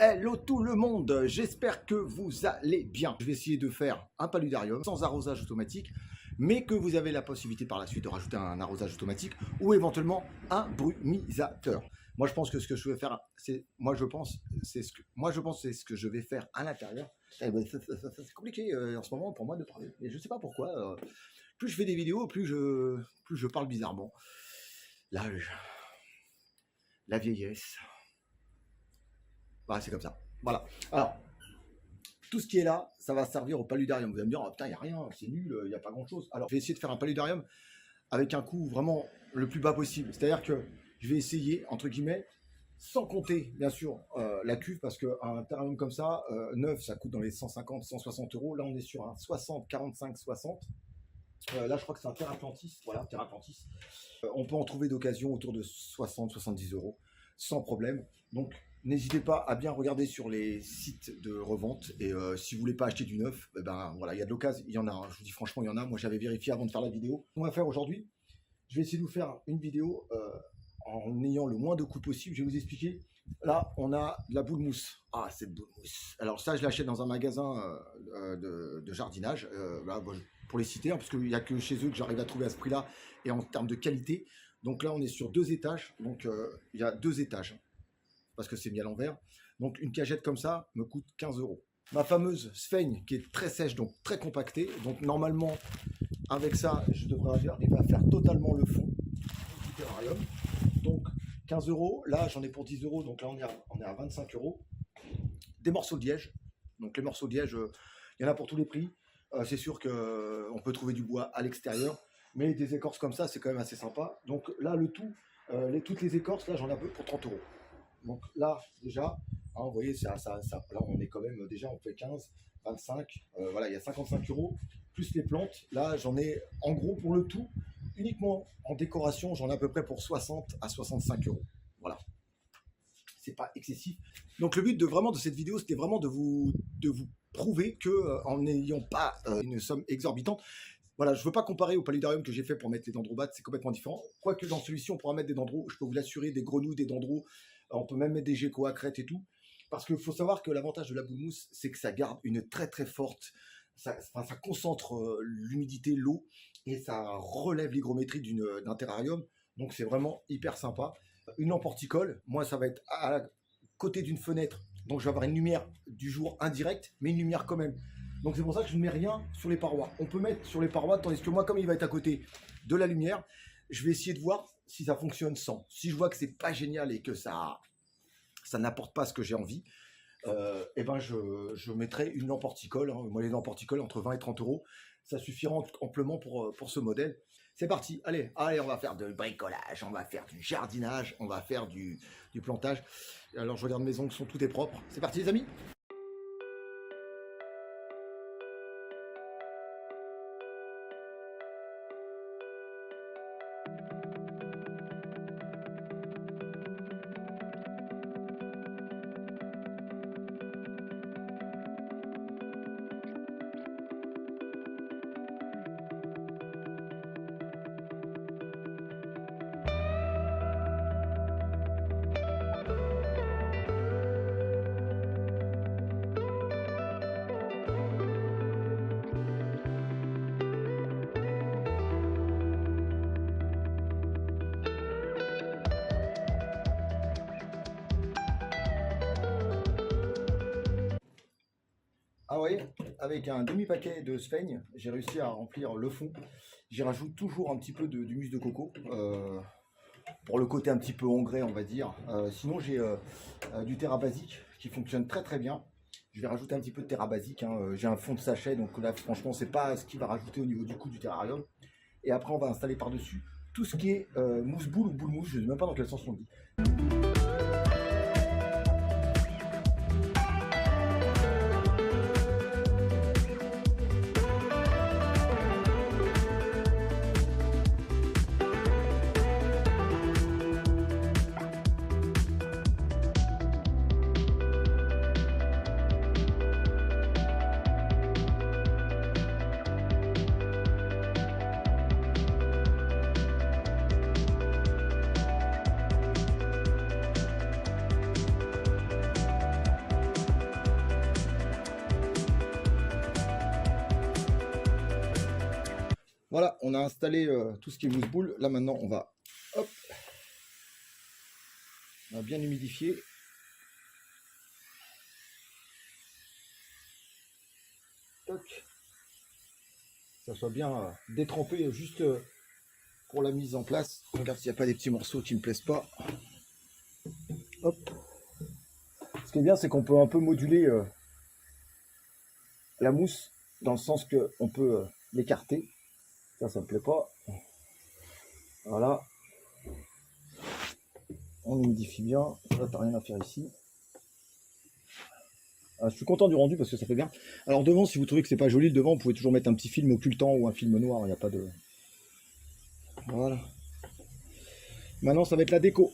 Hello tout le monde, j'espère que vous allez bien. Je vais essayer de faire un paludarium sans arrosage automatique, mais que vous avez la possibilité par la suite de rajouter un arrosage automatique ou éventuellement un brumisateur. Moi je pense que ce que je vais faire, c'est ce que je vais faire à l'intérieur. C'est compliqué en ce moment pour moi de parler, et je sais pas pourquoi. Plus je fais des vidéos, plus je parle bizarrement. L'âge, la vieillesse. Bah, c'est comme ça. Voilà. Alors, tout ce qui est là, ça va servir au paludarium. Vous allez me dire, oh, putain, il n'y a rien, c'est nul, il n'y a pas grand-chose. Alors, je vais essayer de faire un paludarium avec un coût vraiment le plus bas possible. C'est-à-dire que je vais essayer, entre guillemets, sans compter, bien sûr, la cuve, parce qu'un terrarium comme ça, neuf, ça coûte dans les 150, 160 euros. Là, on est sur un 60, 45, 60. Là, je crois que c'est un Terraplantis. Voilà, Terraplantis. On peut en trouver d'occasion autour de 60, 70 euros, sans problème. Donc, n'hésitez pas à bien regarder sur les sites de revente. Et si vous voulez pas acheter du neuf, ben voilà, il y a de l'occasion, il y en a. Je vous dis franchement, il y en a. Moi, j'avais vérifié avant de faire la vidéo. Ce qu'on va faire aujourd'hui, je vais essayer de vous faire une vidéo en ayant le moins de coûts possible. Je vais vous expliquer. Là, on a de la boule mousse. Ah, cette boule mousse. Alors ça, je l'achète dans un magasin de jardinage. Là, bon, pour les citer, hein, parce qu'il n'y a que chez eux que j'arrive à trouver à ce prix-là et en termes de qualité. Donc là, on est sur 2 étages. Donc il y a 2 étages. Parce que c'est mis à l'envers. Donc une cagette comme ça me coûte 15 euros. Ma fameuse sphaigne qui est très sèche, donc très compactée. Donc normalement, avec ça, je devrais arriver à faire totalement le fond du terrarium. Donc 15 euros. Là, j'en ai pour 10 euros. Donc là, on est à 25 euros. Des morceaux de liège. Donc les morceaux de liège, il y en a pour tous les prix. C'est sûr qu'on peut trouver du bois à l'extérieur. Mais des écorces comme ça, c'est quand même assez sympa. Donc là, le tout, toutes les écorces, là, j'en ai un peu pour 30 euros. Donc là, déjà, hein, vous voyez, là, on est quand même, déjà, on fait 15, 25, voilà, il y a 55 euros, plus les plantes. Là, j'en ai, en gros, pour le tout, uniquement en décoration, j'en ai à peu près pour 60 à 65 euros. Voilà. C'est pas excessif. Donc, le but de cette vidéo, c'était vraiment de vous prouver que en n'ayant pas une somme exorbitante, voilà, je ne veux pas comparer au paludarium que j'ai fait pour mettre les dendrobates, c'est complètement différent. Quoique dans celui-ci, on pourra mettre des dendros, je peux vous l'assurer, des grenouilles, des dendros. On peut même mettre des geckos à crête et tout. Parce qu'il faut savoir que l'avantage de la boule mousse, c'est que ça garde une très très forte... Ça concentre l'humidité, l'eau, et ça relève l'hygrométrie d'un terrarium. Donc c'est vraiment hyper sympa. Une lampe horticole, moi ça va être à côté d'une fenêtre. Donc je vais avoir une lumière du jour indirecte, mais une lumière quand même. Donc c'est pour ça que je ne mets rien sur les parois. On peut mettre sur les parois, tandis que moi, comme il va être à côté de la lumière, je vais essayer de voir si ça fonctionne sans. Si je vois que c'est pas génial et que ça n'apporte pas ce que j'ai envie, et ben je mettrai une lampe horticole. Hein. Moi, les lampes horticoles, entre 20 et 30 euros, ça suffira amplement pour ce modèle. C'est parti, allez, on va faire du bricolage, on va faire du jardinage, on va faire du plantage. Alors, je regarde mes ongles, tout est propre. C'est parti, les amis. Ah oui, avec un demi-paquet de sphaigne, j'ai réussi à remplir le fond. J'y rajoute toujours un petit peu d'humus de coco, pour le côté un petit peu engrais, on va dire. Sinon, j'ai du terra basique qui fonctionne très très bien. Je vais rajouter un petit peu de terra basique. Hein. J'ai un fond de sachet, donc là, franchement, c'est pas ce qui va rajouter au niveau du coût du terrarium. Et après, on va installer par-dessus tout ce qui est mousse-boule ou boule-mousse, je ne sais même pas dans quel sens on dit. Voilà, on a installé tout ce qui est mousse-boule. Là maintenant, hop, on va bien humidifier. Toc. Ça soit bien détrempé juste pour la mise en place. Regarde s'il n'y a pas des petits morceaux qui ne me plaisent pas. Hop. Ce qui est bien, c'est qu'on peut un peu moduler la mousse dans le sens qu'on peut l'écarter. Ça me plaît pas. Voilà. On humidifie bien. Là, t'as rien à faire ici. Je suis content du rendu parce que ça fait bien. Alors devant, si vous trouvez que c'est pas joli le devant, vous pouvez toujours mettre un petit film occultant ou un film noir. Il n'y a pas de... Voilà. Maintenant, ça va être la déco.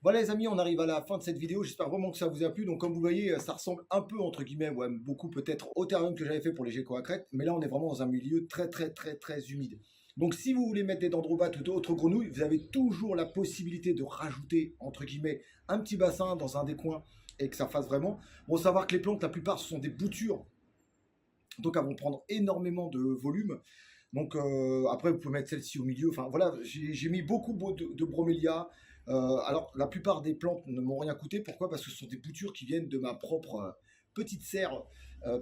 Voilà les amis, on arrive à la fin de cette vidéo, j'espère vraiment que ça vous a plu. Donc comme vous voyez, ça ressemble un peu entre guillemets, ouais, beaucoup peut-être au terrarium que j'avais fait pour les geckos à crête, mais là on est vraiment dans un milieu très humide. Donc si vous voulez mettre des dendrobates ou d'autres grenouilles, vous avez toujours la possibilité de rajouter entre guillemets un petit bassin dans un des coins et que ça fasse vraiment. Bon, savoir que les plantes, la plupart ce sont des boutures, donc elles vont prendre énormément de volume. Donc après vous pouvez mettre celle-ci au milieu. Enfin voilà, j'ai mis beaucoup de bromélias. Alors la plupart des plantes ne m'ont rien coûté. Pourquoi? Parce que ce sont des boutures qui viennent de ma propre petite serre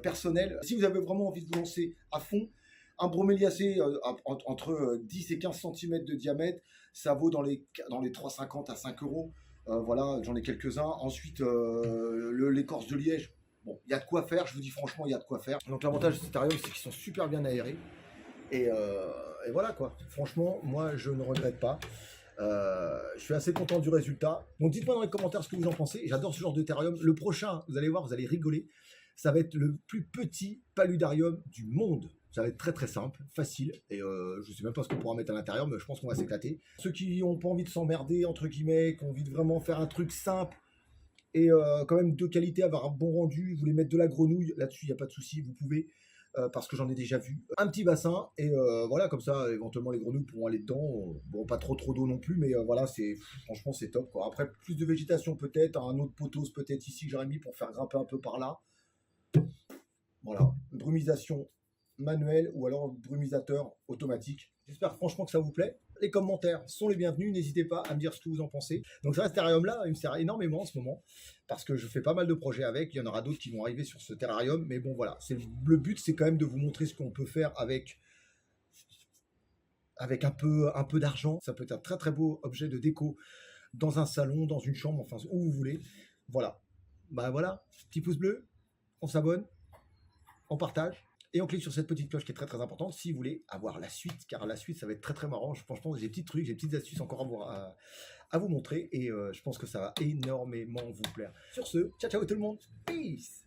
personnelle. Si vous avez vraiment envie de vous lancer à fond, un broméliacé entre 10 et 15 cm de diamètre, ça vaut dans les 3,50 à 5 euros. Voilà, j'en ai quelques-uns. Ensuite, l'écorce de liège. Bon, il y a de quoi faire, je vous dis franchement, il y a de quoi faire. Donc l'avantage de ces terrariums, c'est qu'ils sont super bien aérés. Et voilà quoi. Franchement, moi, je ne regrette pas. Je suis assez content du résultat. Donc dites-moi dans les commentaires ce que vous en pensez. J'adore ce genre de terrarium. Le prochain, vous allez voir, vous allez rigoler. Ça va être le plus petit paludarium du monde. Ça va être très simple, facile. Et je ne sais même pas ce qu'on pourra mettre à l'intérieur, mais je pense qu'on va s'éclater. Ceux qui n'ont pas envie de s'emmerder, entre guillemets, qui ont envie de vraiment faire un truc simple et quand même de qualité, avoir un bon rendu, vous voulez mettre de la grenouille, là-dessus, il n'y a pas de souci, vous pouvez. Parce que j'en ai déjà vu. Un petit bassin, et voilà, comme ça, éventuellement, les grenouilles pourront aller dedans. Bon, pas trop d'eau non plus, mais voilà, franchement, c'est top, quoi. Après, plus de végétation peut-être, un autre poteau peut-être ici que j'aurais mis pour faire grimper un peu par là. Voilà, brumisation manuelle ou alors brumisateur automatique. J'espère franchement que ça vous plaît. Les commentaires sont les bienvenus, n'hésitez pas à me dire ce que vous en pensez. Donc ça, ce terrarium-là, il me sert énormément en ce moment, parce que je fais pas mal de projets avec, il y en aura d'autres qui vont arriver sur ce terrarium, mais bon voilà, le but c'est quand même de vous montrer ce qu'on peut faire avec un peu d'argent. Ça peut être un très beau objet de déco dans un salon, dans une chambre, enfin où vous voulez. Voilà, bah voilà, petit pouce bleu, on s'abonne, on partage. Et on clique sur cette petite cloche qui est très importante si vous voulez avoir la suite, car la suite ça va être très marrant. Franchement, j'ai des petits trucs, j'ai des petites astuces encore à vous montrer et je pense que ça va énormément vous plaire. Sur ce, ciao tout le monde, peace.